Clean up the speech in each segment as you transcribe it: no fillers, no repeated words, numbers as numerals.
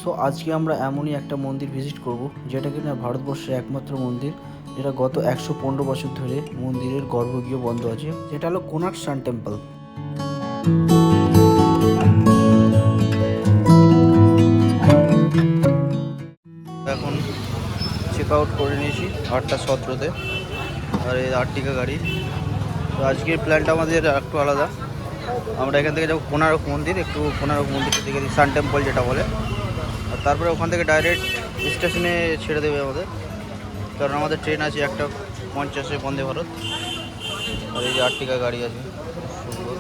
So আজকে আমরা এমনই একটা মন্দির ভিজিট করব যেটা কিনা ভারতবর্ষের একমাত্র মন্দির যেটা গত 115 বছর ধরে মন্দিরের গর্ভগৃহ বন্ধ আছে, যেটা হলো কোনার্ক সান টেম্পল। এখন চেক আউট করে নিয়েছি 8:17-তে, আর এই আর্টিকা গাড়ি। তো আজকের প্ল্যানটা আমাদের একটু আলাদা। আমরা এখান থেকে যাবো কোনারক মন্দির, একটু কোনারক মন্দিরটা দেখে দিই, সান টেম্পল যেটা বলে। আর তারপরে ওখান থেকে ডাইরেক্ট স্টেশনে ছেড়ে দেবে আমাদের, কারণ আমাদের ট্রেন আছে 1:50 বন্দে ভারত। আর এই যে আর্টিকা গাড়ি আছে, সুন্দর।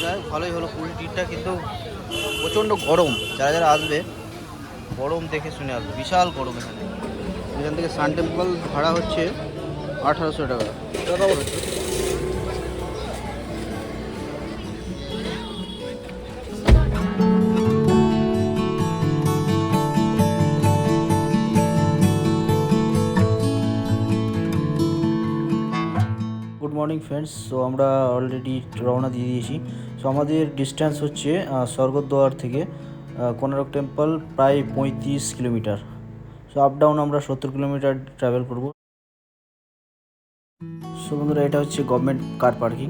যাই হোক, ভালোই হলো পুরী ট্রিপটা, কিন্তু প্রচণ্ড গরম। যারা যারা আসবে গরম দেখে শুনে আসবে, বিশাল গরম এখানে। এখান থেকে সান টেম্পল ভাড়া হচ্ছে 1800 টাকা। Good morning friends. সো আমরা অলরেডি রওনা দিয়ে দিয়েছি। সো আমাদের ডিস্ট্যান্স হচ্ছে স্বর্গদ্বার থেকে কোনারক টেম্পল প্রায় 35 কিলোমিটার। সো আপ ডাউন আমরা 70 কিলোমিটার ট্রাভেল করব। সো বন্ধুরা, এটা হচ্ছে গভর্নমেন্ট কার পার্কিং।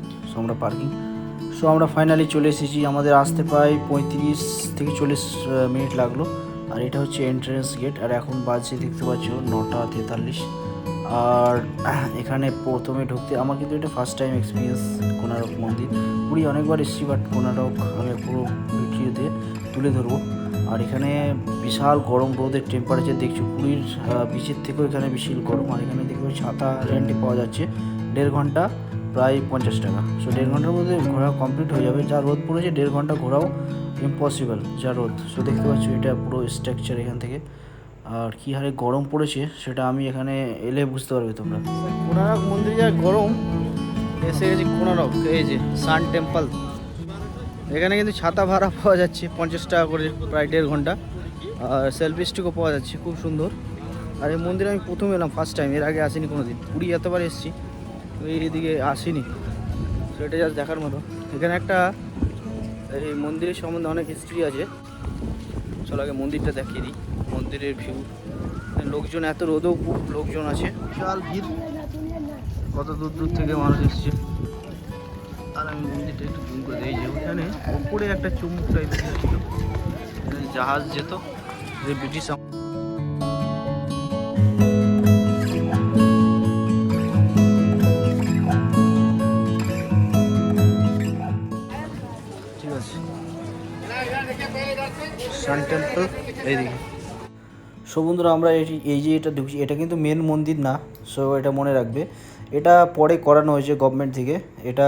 সো আমরা ফাইনালি চলে এসেছি। আমাদের আসতে প্রায় 35 থেকে 40 মিনিট লাগলো। আর এটা হচ্ছে এন্ট্রেন্স গেট। আর এখন বাজে দেখতে পাচ্ছ 9:43। আর এখানে প্রথমে ঢুকতে আমার কিন্তু এটা ফার্স্ট টাইম এক্সপিরিয়েন্স কোনারক মন্দির। পুরী অনেকবার এসেছি, বাট কোনারক আমি পুরো ভিডিওতে তুলে ধরবো। আর এখানে বিশাল গরম, রোদের টেম্পারেচার দেখছো পুরীর বিচের থেকেও এখানে বিশাল গরম। আর এখানে দেখবে ছাতা রেন্টে পাওয়া যাচ্ছে 1.5 ঘন্টা প্রায় 50 টাকা। সো 1.5 ঘন্টার মধ্যে ঘোরা কমপ্লিট হয়ে যাবে। যা রোদ পড়েছে 1.5 ঘন্টা ঘোরাও ইম্পসিবল, যা রোদ। সো দেখতে পাচ্ছ এটা পুরো স্ট্রাকচার এখান থেকে। আর কী হারে গরম পড়েছে সেটা আমি এখানে এলে বুঝতে পারবে তোমরা। কোনারক মন্দিরে যা গরম, এসে গেছি কোনারক, এই যে সান টেম্পল। এখানে কিন্তু ছাতা ভাড়া পাওয়া যাচ্ছে 50 টাকা করে প্রায় 1.5 ঘন্টা। আর সেলফি স্টিকও পাওয়া যাচ্ছে, খুব সুন্দর। আর এই মন্দিরে আমি প্রথম এলাম, ফার্স্ট টাইম, এর আগে আসিনি কোনো দিন। পুরী এতবার এসেছি, এইদিকে আসিনি। তো এটা জাস্ট দেখার মতো। এখানে একটা এই মন্দিরের সম্বন্ধে অনেক হিস্ট্রি আছে। চলো আগে মন্দিরটা দেখিয়ে দিই, মন্দিরের ভিউ। লোকজন, এত রোদেও লোকজন আছে, বিশাল ভিড়, কত দূর দূর থেকে মানুষ এসছে। আর আমি মন্দিরটা একটু জুম করে দিই, যে ওখানে ওপরে একটা চুম্বক টাইপের ছিল, জাহাজ যেত, যে ব্রিটিশ ঠিক আছে। সান টেম্পল এইদিকে। সো বন্ধুরা, আমরা এই যে এটা ঢুকছি, এটা কিন্তু মেন মন্দির না। সো এটা মনে রাখবে, এটা পরে করানো হয়েছে গভর্নমেন্ট থেকে। এটা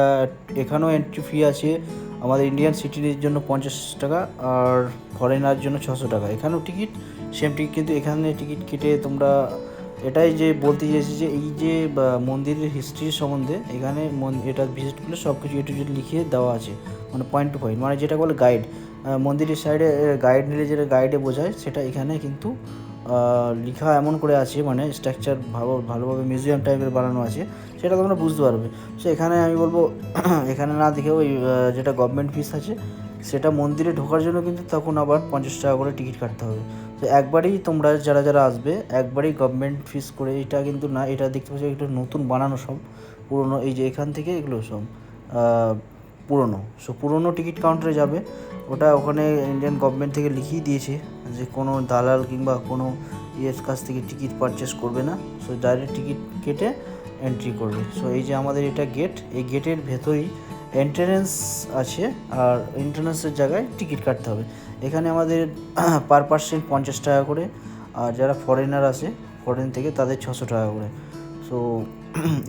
এখানেও এন্ট্রি ফি আছে আমাদের ইন্ডিয়ান সিটিজেনের জন্য 50 টাকা, আর ফরেনার জন্য 600 টাকা। এখানেও টিকিট, সেম টিকিট, কিন্তু এখানে টিকিট কেটে তোমরা, এটাই যে বলতে চেয়েছি যে এই যে মন্দিরের হিস্ট্রির সম্বন্ধে এখানে এটা ভিজিট করলে সব কিছু এটু লিখিয়ে দেওয়া আছে, মানে পয়েন্ট টু পয়েন্ট, মানে যেটা বলে গাইড। মন্দিরের সাইডে গাইড নিলে যেটা গাইডে বোঝায়, সেটা এখানে কিন্তু লেখা এমন করে আছে, মানে স্ট্রাকচার ভালোভাবে মিউজিয়াম টাইপের বানানো আছে, সেটা তোমরা বুঝতে পারবে। সো এখানে আমি বলবো এখানে না দেখেও ওই যেটা গভর্নমেন্ট ফিস আছে, সেটা মন্দিরে ঢোকার জন্য কিন্তু তখন আবার 50 টাকা করে টিকিট কাটতে হবে। তো একবারেই তোমরা যারা যারা আসবে একবারেই গভর্নমেন্ট ফিস করে, এটা কিন্তু না। এটা দেখতে পাচ্ছি একটু নতুন বানানো, সব পুরনো। এই যে এখান থেকে এগুলো সব পুরনো। সো পুরনো টিকিট কাউন্টারে যাবে, ওটা ওখানে ইন্ডিয়ান গভর্নমেন্ট থেকে লিখিয়ে দিয়েছে যে কোনো দালাল কিংবা কোনো ইয়ের কাছ থেকে টিকিট পারচেস করবে না। সো ডাইরেক্ট টিকিট কেটে এন্ট্রি করবে। সো এই যে আমাদের এটা গেট, এই গেটের ভেতরেই এন্ট্রেন্স আছে, আর এন্ট্রেন্সের জায়গায় টিকিট কাটতে হবে। এখানে আমাদের পার পার্সেন্ট 50 টাকা করে, আর যারা ফরেনার আসে ফরেন থেকে তাদের 600 টাকা করে। সো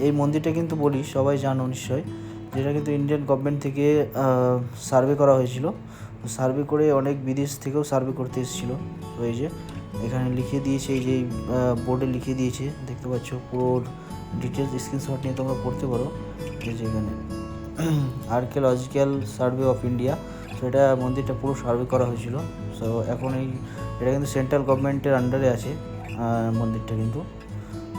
এই মন্দিরটা কিন্তু বলি সবাই জানো নিশ্চয়ই, যেটা কিন্তু ইন্ডিয়ান গভর্নমেন্ট থেকে সার্ভে করা হয়েছিল। সার্ভে করে অনেক বিদেশ থেকেও সার্ভে করতে এসেছিলো। তো এই যে এখানে লিখে দিয়েছে, এই যে বোর্ডে লিখে দিয়েছে, দেখতে পাচ্ছ পুরো ডিটেলস, স্ক্রিনশট নিয়ে তোমরা পড়তে পারো। এই যে এখানে archaeological survey of India, so এটা মন্দিরটা পুরো সার্ভে করা হয়েছিল। সো এখন এটা কিন্তু সেন্ট্রাল গভর্নমেন্টের আন্ডারে আছে মন্দিরটা কিন্তু।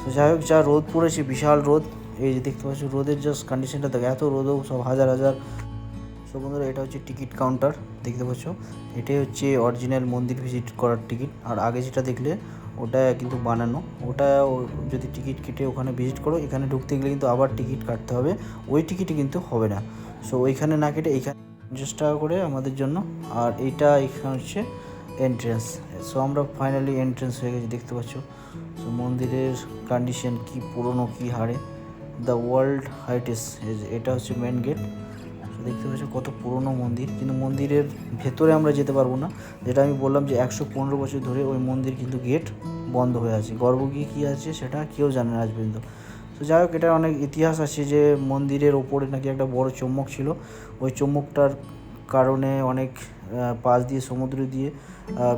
তো যাই হোক, যা রোদ পড়েছে, বিশাল রোদ। এই যে দেখতে পাচ্ছ রোদের জাস্ট কন্ডিশনটা দেখো, এত রোদও সব হাজার হাজার সো বন্ধুরা এটা হচ্ছে টিকিট কাউন্টার, দেখতে পাচ্ছ। এটাই হচ্ছে অরিজিনাল মন্দির ভিজিট করার টিকিট। আর আগে যেটা দেখলে ওটা কিন্তু বানানো, ওটা যদি টিকিট কেটে ওখানে ভিজিট করো, এখানে ঢুকতে গেলে কিন্তু আবার টিকিট কাটতে হবে, ওই টিকিটে কিন্তু হবে না। সো ওইখানে না কেটে এইখানে 50 টাকা করে আমাদের জন্য। আর এইটা এখানে হচ্ছে এন্ট্রেন্স। সো আমরা ফাইনালি এন্ট্রেন্স হয়ে গেছি, দেখতে পাচ্ছ। সো মন্দিরের কন্ডিশন কি পুরনো, কি হারে, দ্য ওয়ার্ল্ড হাইটেস্ট, এটা হচ্ছে মেন গেট। দেখতে পাচ্ছ কত পুরনো মন্দির, কিন্তু মন্দিরের ভেতরে আমরা যেতে পারবো না। যেটা আমি বললাম যে 115 বছর ধরে ওই মন্দির কিন্তু গেট বন্ধ হয়ে আছে। গর্ভগৃহে কী আছে সেটা কেউ জানে না আজ পর্যন্ত। তো যাই হোক, এটা অনেক ইতিহাস আছে যে মন্দিরের ওপরে নাকি একটা বড় চম্মক ছিল। ওই চম্মকটার কারণে অনেক পাশ দিয়ে, সমুদ্র দিয়ে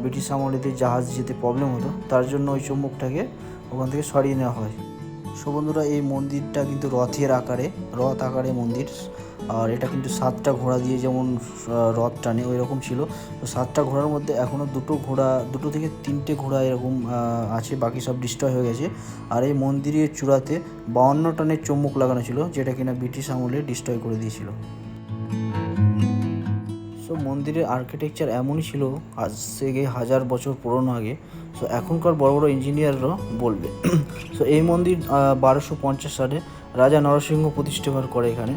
ব্রিটিশ আমলেদের জাহাজ যেতে প্রবলেম হতো, তার জন্য ওই চম্মকটাকে ওখান থেকে সরিয়ে নেওয়া হয়। সো বন্ধুরা, এই মন্দিরটা কিন্তু রথ আকারে মন্দির। আর এটা কিন্তু 7টা ঘোড়া দিয়ে যেমন রথ টানে ওই রকম ছিল। তো 7টা ঘোড়ার মধ্যে এখনও দুটো থেকে 3টে ঘোড়া এরকম আছে, বাকি সব ডিস্ট্রয় হয়ে গেছে। আর এই মন্দিরের চূড়াতে 52 টনের চুম্বক লাগানো ছিল, যেটা কিনা ব্রিটিশ আমলে ডিস্ট্রয় করে দিয়েছিল। সো মন্দিরের আর্কিটেকচার এমনই ছিল আজ থেকে 1000 বছর পুরনো আগে। সো এখনকার বড় বড় ইঞ্জিনিয়াররা বলবে। সো এই মন্দির 1250 সালে রাজা নরসিংহ প্রতিষ্ঠা করে এখানে।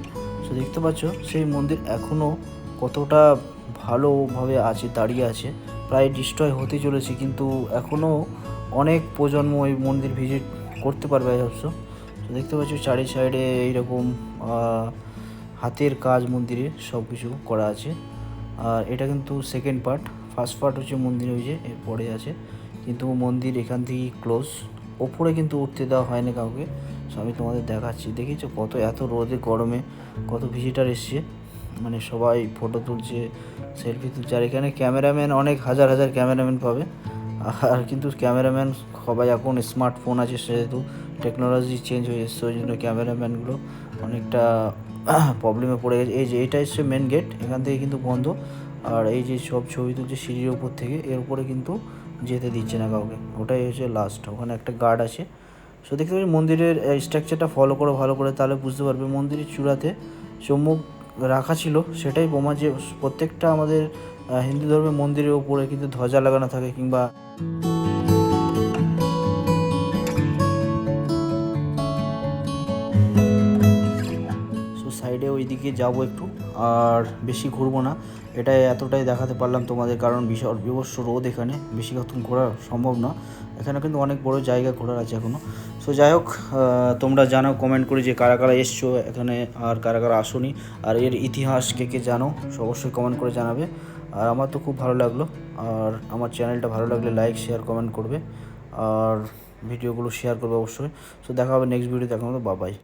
সো দেখতে পাচ্ছ সেই মন্দির এখনও কতটা ভালোভাবে আছে, দাঁড়িয়ে আছে। প্রায় ডিস্ট্রয় হতে চলেছে, কিন্তু এখনও অনেক প্রজন্ম এই মন্দির ভিজিট করতে পারবে ভাবছো। তো দেখতে পাচ্ছ চারি সাইডে এইরকম হাতের কাজ মন্দিরে সব কিছু করা আছে। আর এটা কিন্তু সেকেন্ড পার্ট। ফার্স্ট পার্ট হচ্ছে মন্দির হয়েছে, এরপরে আছে। কিন্তু মন্দির এখান থেকেই ক্লোজ, ওপরে কিন্তু উঠতে দেওয়া হয় না কাউকে। সো আমি তোমাদের দেখাচ্ছি, দেখেছো কত এত রোদে গরমে কত ভিজিটার এসছে, মানে সবাই ফটো তুলছে, সেলফি তুলছে। আর এখানে ক্যামেরাম্যান অনেক হাজার হাজার ক্যামেরাম্যান পাবে। আর কিন্তু ক্যামেরাম্যান সবাই এখন স্মার্টফোন আছে, সেহেতু টেকনোলজি চেঞ্জ হয়ে এসছে, ওই জন্য ক্যামেরাম্যানগুলো অনেকটা প্রবলেমে পড়ে গেছে। এই যে এটা হচ্ছে মেন গেট, এখান থেকে কিন্তু বন্ধ। আর এই যে সব ছবি তুলছে সিঁড়ির উপর থেকে, এর উপরে কিন্তু যেতে দিচ্ছে না কাউকে, ওটাই হচ্ছে লাস্ট। ওখানে একটা গার্ড আছে। সো দেখতে পাচ্ছি মন্দিরের স্ট্রাকচারটা ফলো করো ভালো করে, তাহলে বুঝতে পারবে। মন্দিরের চূড়াতে চুম্বক রাখা ছিল, সেটাই বোমা। যে প্রত্যেকটা আমাদের হিন্দু ধর্মের মন্দিরের উপরে কিন্তু ধ্বজা লাগানো থাকে, কিংবা সাইডে ওই দিকে যাবো একটু, আর বেশি ঘুরবো না। এটাই এতটাই দেখাতে পারলাম তোমাদের, কারণ বিশাল বিভৎস রোদ, এখানে বেশিক্ষণ ঘোরা সম্ভব না। এখানে কিন্তু অনেক বড় জায়গা ঘোরার আছে এখনও। সো যাই হোক, তোমরা জানাও কমেন্ট করে যে কারা কারা এসছো এখানে আর কারা কারা আসোনি, আর এর ইতিহাস কে কে জানো অবশ্যই কমেন্ট করে জানাবে। আর আমার তো খুব ভালো লাগলো। আর আমার চ্যানেলটা ভালো লাগলে লাইক, শেয়ার, কমেন্ট করবে, আর ভিডিওগুলো শেয়ার করবে অবশ্যই। সো দেখা হবে নেক্সট ভিডিও, দেখা হবে, বাই বাই।